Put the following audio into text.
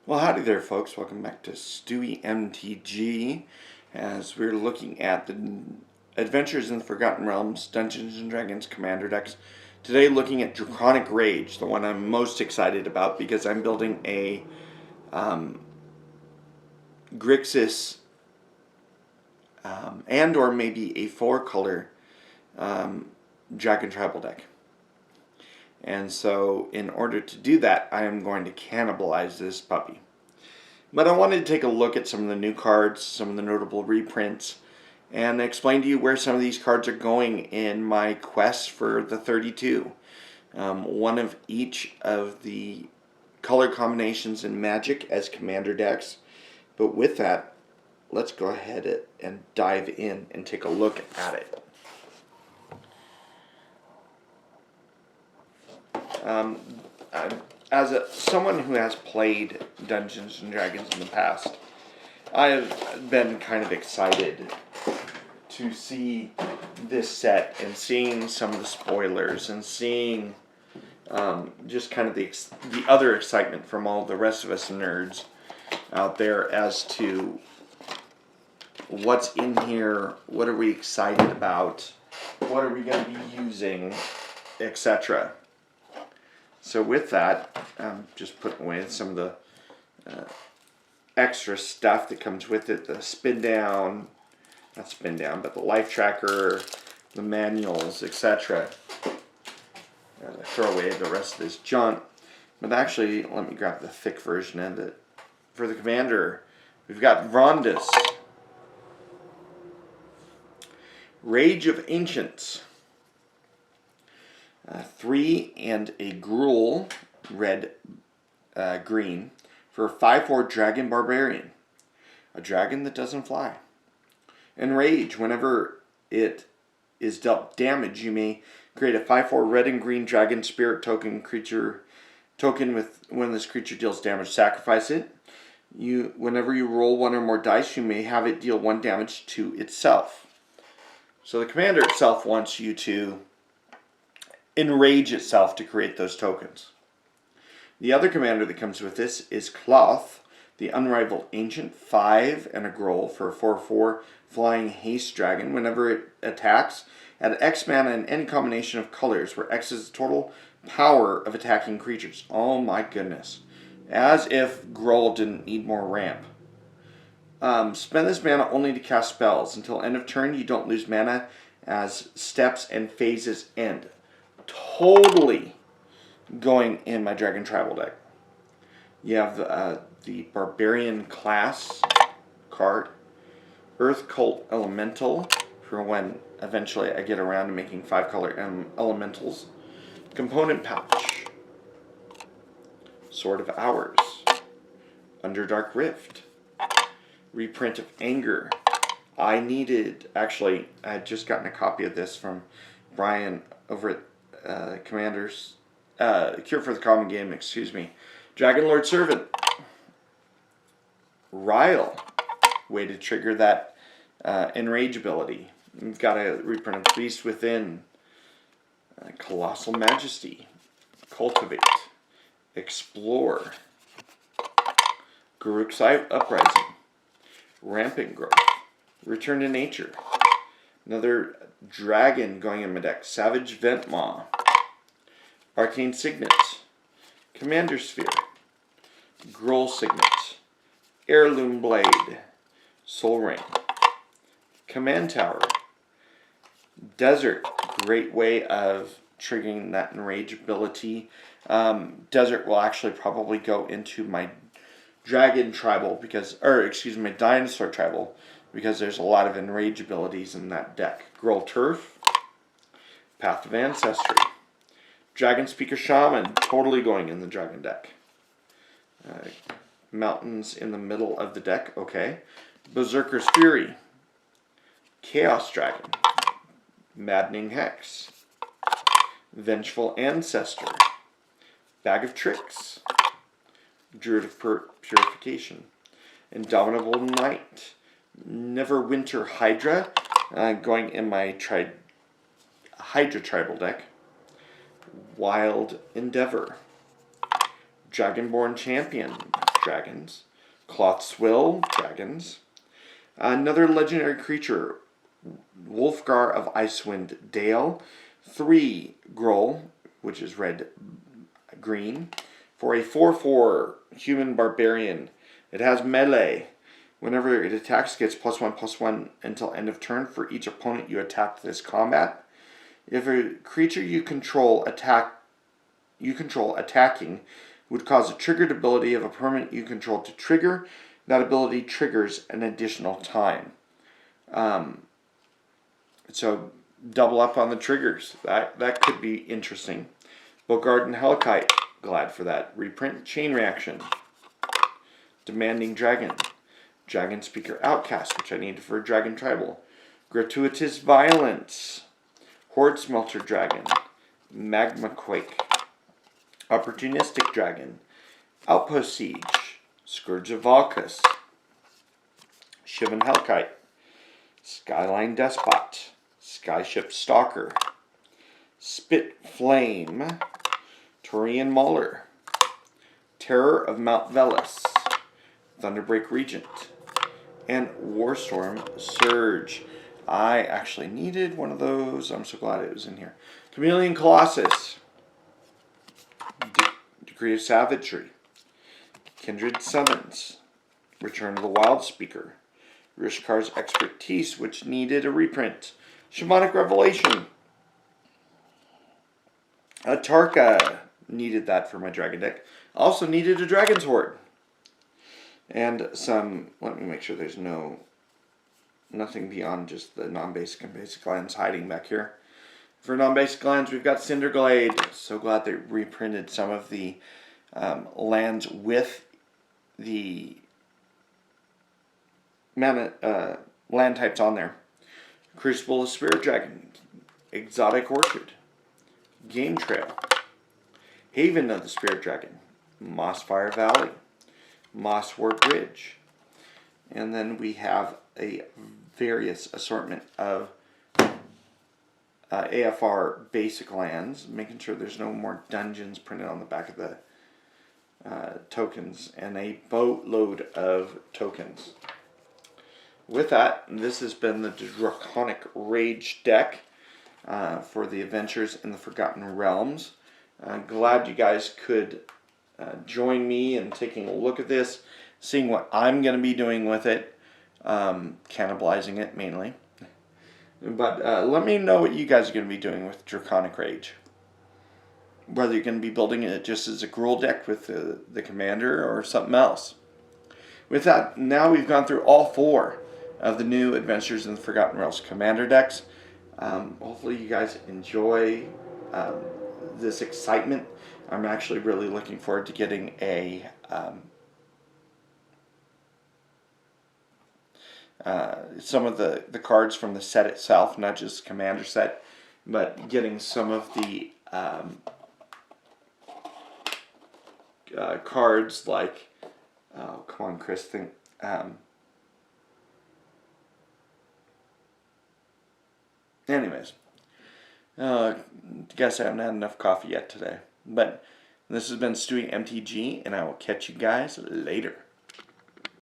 Well, howdy there, folks. Welcome back to Stewie MTG as we're looking at the Adventures in the Forgotten Realms Dungeons and Dragons Commander decks. Today, looking at Draconic Rage, the one I'm most excited about because I'm building a Grixis and or maybe a 4-color Dragon Tribal deck. And so, in order to do that, I am going to cannibalize this puppy. But I wanted to take a look at some of the new cards, some of the notable reprints, and explain to you where some of these cards are going in my quest for the 32. One of each of the color combinations in Magic as commander decks. But with that, let's go ahead and dive in and take a look at it. As someone who has played Dungeons and Dragons in the past, I've been kind of excited to see this set and seeing some of the spoilers and seeing just kind of the other excitement from all the rest of us nerds out there as to what's in here, what are we excited about, what are we going to be using, etc. So with that, I'm just putting away some of the extra stuff that comes with it, the but the life tracker, the manuals, etc. As I throw away the rest of this junk. But actually, let me grab the thick version of it. For the commander, we've got Vrondus, Rage of Ancients, 3 and a Gruul, red, green, for a 5/4 Dragon Barbarian. A dragon that doesn't fly. Enrage, whenever it is dealt damage, you may create a 5/4 red and green dragon spirit token with when this creature deals damage, sacrifice it. Whenever you roll one or more dice, you may have it deal 1 damage to itself. So the commander itself wants you to enrage itself to create those tokens. The other commander that comes with this is Cloth, the Unrivaled Ancient, 5 and a Gruul for a 4/4 flying haste dragon. Whenever it attacks, add X mana in any combination of colors, where X is the total power of attacking creatures. Oh my goodness. As if Gruul didn't need more ramp. Spend this mana only to cast spells. Until end of turn, you don't lose mana as steps and phases end. Totally going in my Dragon Tribal deck. You have the Barbarian class card, Earth Cult Elemental, for when eventually I get around to making 5-color elementals, Component Pouch, Sword of Hours, Underdark Rift, reprint of Anger. I had just gotten a copy of this from Brian over at Commanders, Cure for the Common Game, Dragon Lord Servant, Ryle, way to trigger that enrage ability. We've got a reprint of Beast Within, Colossal Majesty, Cultivate, Explore, Garruk's Uprising, Rampant Growth, Return to Nature, another dragon going in my deck, Savage Ventmaw, Arcane Signet, Commander Sphere, Gruul Signet, Heirloom Blade, Soul Ring, Command Tower, Desert, great way of triggering that enrage ability. Desert will actually probably go into my Dragon Tribal my Dinosaur Tribal, because there's a lot of enrage abilities in that deck. Gruul Turf, Path of Ancestry, Dragon Speaker Shaman, totally going in the Dragon deck. Mountains in the middle of the deck, okay. Berserker's Fury, Chaos Dragon, Maddening Hex, Vengeful Ancestor, Bag of Tricks, Druid of Purification, Indomitable Knight, Neverwinter Hydra, going in my Hydra Tribal deck, Wild Endeavor, Dragonborn Champion, dragons. Cloth Swill, dragons. Another legendary creature, Wolfgar of Icewind Dale. 3 Gruul, which is red-green. For a 4/4 human barbarian. It has melee. Whenever it attacks, it gets +1/+1 until end of turn for each opponent you attack this combat. If a creature you control attacking would cause a triggered ability of a permanent you control to trigger, that ability triggers an additional time. So double up on the triggers. That could be interesting. Bogard and Hellkite, glad for that. Reprint Chain Reaction. Demanding Dragon. Dragon Speaker Outcast, which I need for Dragon Tribal. Gratuitous Violence. Horde Smelter Dragon. Magma Quake. Opportunistic Dragon. Outpost Siege. Scourge of Valkus. Shivan Hellkite. Skyline Despot. Skyship Stalker. Spit Flame. Torian Mauler. Terror of Mount Velis. Thunderbreak Regent. And Warstorm Surge. I actually needed one of those. I'm so glad it was in here. Chameleon Colossus. Decree of Savagery. Kindred Summons. Return of the Wild Speaker. Rishkar's Expertise, which needed a reprint. Shamanic Revelation. Atarka. Needed that for my dragon deck. Also needed a Dragon's Horde. And some, let me make sure there's nothing beyond just the non-basic and basic lands hiding back here. For non-basic lands, we've got Cinderglade. So glad they reprinted some of the lands with the land types on there. Crucible of Spirit Dragon, Exotic Orchid, Game Trail, Haven of the Spirit Dragon, Mossfire Valley, Mosswort Ridge, and then we have a various assortment of AFR basic lands, making sure there's no more dungeons printed on the back of the tokens, and a boatload of tokens. With that, this has been the Draconic Rage deck for the Adventures in the Forgotten Realms. Glad you guys could join me in taking a look at this, seeing what I'm going to be doing with it, cannibalizing it mainly. But let me know what you guys are going to be doing with Draconic Rage. Whether you're going to be building it just as a Gruul deck with the commander or something else. With that, now we've gone through all 4 of the new Adventures in the Forgotten Realms commander decks. Hopefully you guys enjoy this excitement. I'm actually really looking forward to getting some of the cards from the set itself, not just commander set, but getting some of the cards like, oh come on Chris, think anyways, guess I haven't had enough coffee yet today, but this has been Stewie MTG, and I will catch you guys later.